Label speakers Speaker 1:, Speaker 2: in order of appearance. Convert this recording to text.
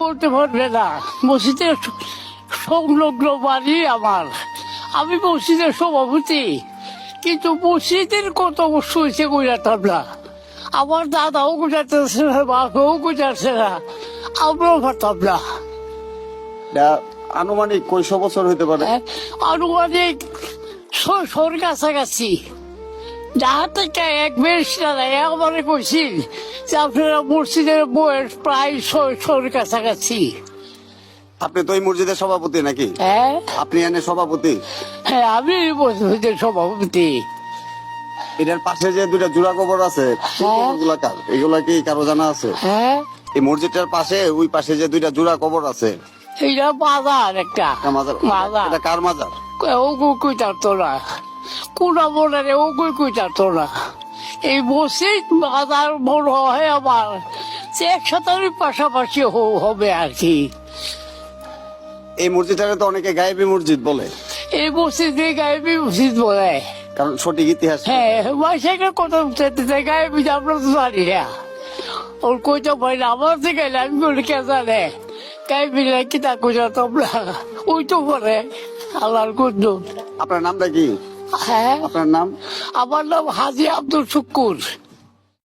Speaker 1: বলতে পারবে না, মসজিদের সংলগ্ন বাড়ি আমার, আমি মসজিদের সভাপতি, কিন্তু মসজিদের কত অবশ্য হয়েছে গুজারতাম না। আমার দাদাও গুজারতেছে না, বাপও গুজারছে না, আমরাও পারতাম না।
Speaker 2: এটা আনুমানিক কয়শো বছর হইতে পারে?
Speaker 1: আনুমানিক 600-র কাছাকাছি। যাহা থেকে এক বেশটা আমারে কইছিল যে আপনারা মসজিদের বয়স প্রায় 600-র কাছাকাছি।
Speaker 2: আপনি তো এই মসজিদের সভাপতি নাকি?
Speaker 1: হ্যাঁ
Speaker 2: আপনি এনে সভাপতি?
Speaker 1: হ্যাঁ, আমি মসজিদের সভাপতি।
Speaker 2: এটার পাশে যে দুইটা জোড়া কবর আছে,
Speaker 1: হ্যাঁ।
Speaker 2: এগুলা কার? এগুলা কি কারো জানা আছে?
Speaker 1: হ্যাঁ,
Speaker 2: এই মসজিদটার পাশে ওই পাশে যে দুইটা জোড়া কবর আছে,
Speaker 1: এইটা মাজার একটা
Speaker 2: এটা মাজার?
Speaker 1: মাজার।
Speaker 2: এটা কার মাজার?
Speaker 1: ও কই থাকতো না, কোন বলে ও কই থাকতো না। এই মসজিদ মাজার বড় হয় আমার, যে একসাথে পাশাপাশি হবে আর কি।
Speaker 2: এই মসজিদটাকে তো অনেকে গায়েবী মসজিদ বলে,
Speaker 1: এই মসজিদে গায়েবী মসজিদ বলে।
Speaker 2: কারণ সঠিক ইতিহাস নেই।
Speaker 1: হ্যাঁ, মাইসেকে কত গায়েবী আমরা তো জানি না। ওর কইতে পারি না, আমার থেকে আমি বলি কে জানে গায়েবী কি তা কইতা তোমরা, ওই তো বলে আল্লাহর কুদ্দুস।
Speaker 2: আপনার নামটা কি?
Speaker 1: হ্যাঁ,
Speaker 2: আপনার নাম?
Speaker 1: আমার নাম হাজী আব্দুল শুক্কুর।